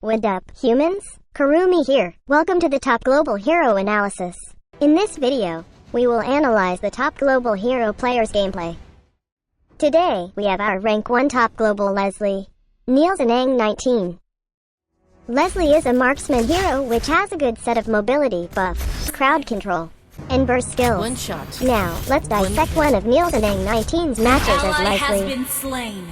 What up, humans? Kurumi here. Welcome to the Top Global Hero Analysis. In this video, we will analyze the top global hero players' gameplay. Today, we have our rank 1 top global Lesley, NeilSinang19. Lesley is a marksman hero which has a good set of mobility buff, crowd control, and burst skills. One shot. Now, let's dissect one of NeilSinang19's matches as Lesley. Has been slain.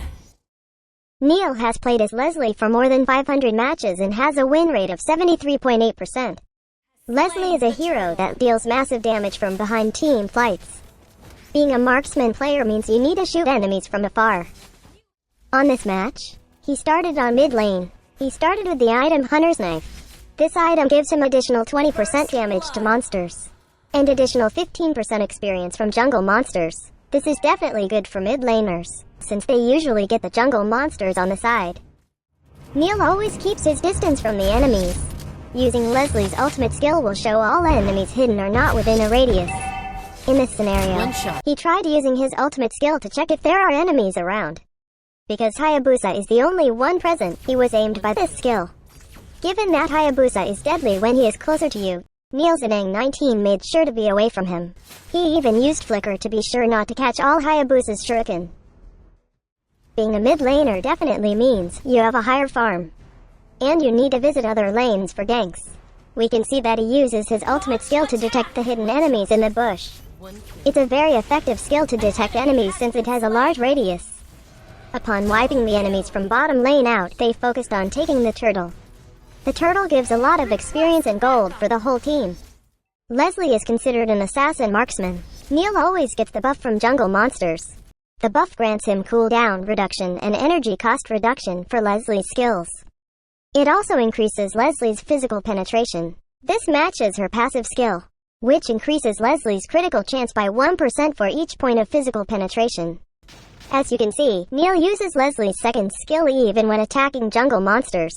Neil has played as Lesley for more than 500 matches and has a win rate of 73.8%. Lesley is a hero that deals massive damage from behind team fights. Being a marksman player means you need to shoot enemies from afar. On this match, he started on mid lane. He started with the item Hunter's Knife. This item gives him additional 20% damage to monsters, and additional 15% experience from jungle monsters. This is definitely good for mid laners, since they usually get the jungle monsters on the side. Neil always keeps his distance from the enemies. Using Lesley's ultimate skill will show all enemies hidden or not within a radius. In this scenario, he tried using his ultimate skill to check if there are enemies around. Because Hayabusa is the only one present, he was aimed by this skill. Given that Hayabusa is deadly when he is closer to you, NeilSinang19 made sure to be away from him. He even used Flicker to be sure not to catch all Hayabusa's shuriken. Being a mid laner definitely means you have a higher farm, and you need to visit other lanes for ganks. We can see that he uses his ultimate skill to detect the hidden enemies in the bush. It's a very effective skill to detect enemies since it has a large radius. Upon wiping the enemies from bottom lane out, they focused on taking the turtle. The turtle gives a lot of experience and gold for the whole team. Lesley is considered an assassin marksman. Neil always gets the buff from jungle monsters. The buff grants him cooldown reduction and energy cost reduction for Lesley's skills. It also increases Lesley's physical penetration. This matches her passive skill, which increases Lesley's critical chance by 1% for each point of physical penetration. As you can see, Neil uses Lesley's second skill even when attacking jungle monsters.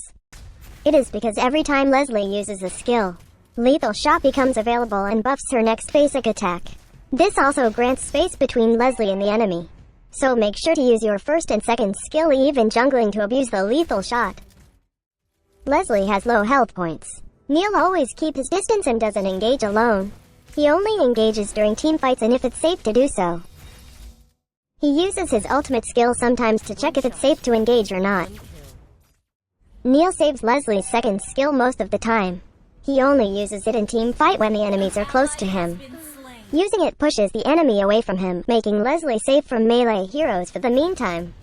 It is because every time Lesley uses a skill, lethal shot becomes available and buffs her next basic attack. This also grants space between Lesley and the enemy. So make sure to use your first and second skill even jungling to abuse the lethal shot. Lesley has low health points. Neil always keeps his distance and doesn't engage alone. He only engages during team fights and if it's safe to do so. He uses his ultimate skill sometimes to check if it's safe to engage or not. Neil saves Lesley's second skill most of the time. He only uses it in team fight when the enemies are close to him. Using it pushes the enemy away from him, making Lesley safe from melee heroes for the meantime.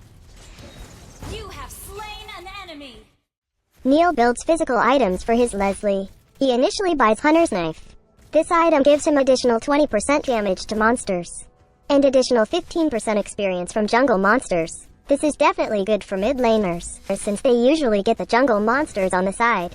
You have slain an enemy. Neil builds physical items for his Lesley. He initially buys Hunter's Knife. This item gives him additional 20% damage to monsters, and additional 15% experience from jungle monsters. This is definitely good for mid laners, since they usually get the jungle monsters on the side.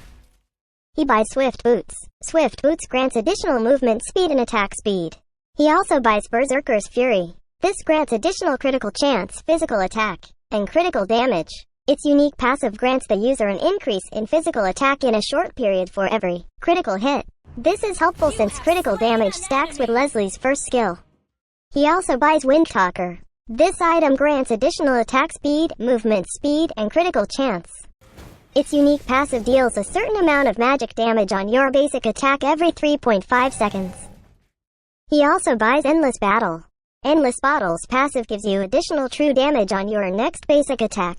He buys Swift Boots. Swift Boots grants additional movement speed and attack speed. He also buys Berserker's Fury. This grants additional critical chance, physical attack, and critical damage. Its unique passive grants the user an increase in physical attack in a short period for every critical hit. This is helpful since critical damage stacks with Lesley's first skill. He also buys Windtalker. This item grants additional attack speed, movement speed, and critical chance. Its unique passive deals a certain amount of magic damage on your basic attack every 3.5 seconds. He also buys Endless Battle. Endless Battle's passive gives you additional true damage on your next basic attack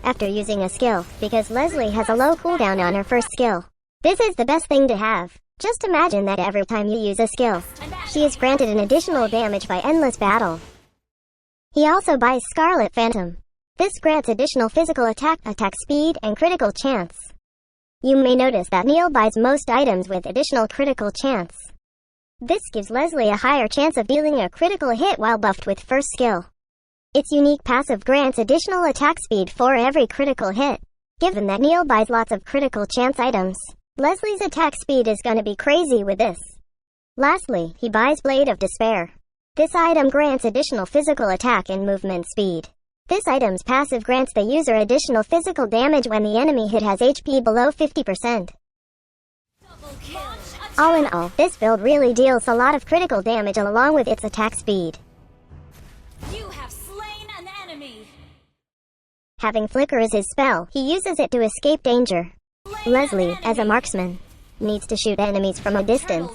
after using a skill, because Lesley has a low cooldown on her first skill. This is the best thing to have. Just imagine that every time you use a skill, she is granted an additional damage by Endless Battle. He also buys Scarlet Phantom. This grants additional physical attack speed, and critical chance. You may notice that Neil buys most items with additional critical chance. This gives Lesley a higher chance of dealing a critical hit while buffed with first skill. Its unique passive grants additional attack speed for every critical hit. Given that Neil buys lots of critical chance items, Lesley's attack speed is gonna be crazy with this. Lastly, he buys Blade of Despair. This item grants additional physical attack and movement speed. This item's passive grants the user additional physical damage when the enemy hit has HP below 50%. All in all, this build really deals a lot of critical damage along with its attack speed. You have slain an enemy. Having Flicker as his spell, he uses it to escape danger. Lesley, as a marksman, needs to shoot enemies from a distance.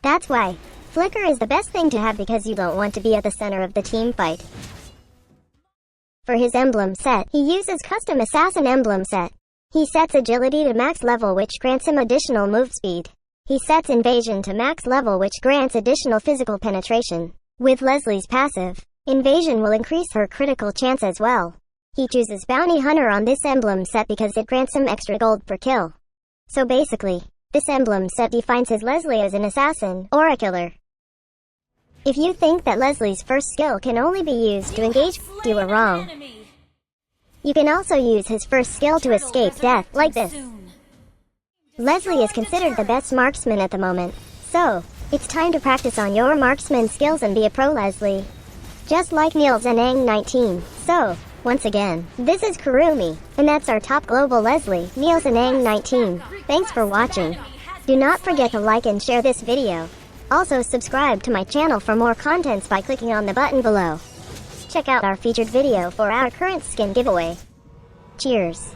That's why Flicker is the best thing to have, because you don't want to be at the center of the team fight. For his emblem set, he uses custom assassin emblem set. He sets agility to max level, which grants him additional move speed. He sets invasion to max level, which grants additional physical penetration. With Lesley's passive, invasion will increase her critical chance as well. He chooses bounty hunter on this emblem set because it grants him extra gold per kill. So basically, this emblem set defines his Lesley as an assassin or a killer. If you think that Lesley's first skill can only be used to engage, you are wrong. You can also use his first skill to escape death, like this. Lesley is considered the best marksman at the moment, so it's time to practice on your marksman skills and be a pro Lesley. Just like NeilSinang19. So, once again, this is Kurumi, and that's our top global Lesley, NeilSinang19. Thanks for watching. Do not forget to like and share this video. Also subscribe to my channel for more contents by clicking on the button below. Check out our featured video for our current skin giveaway. Cheers.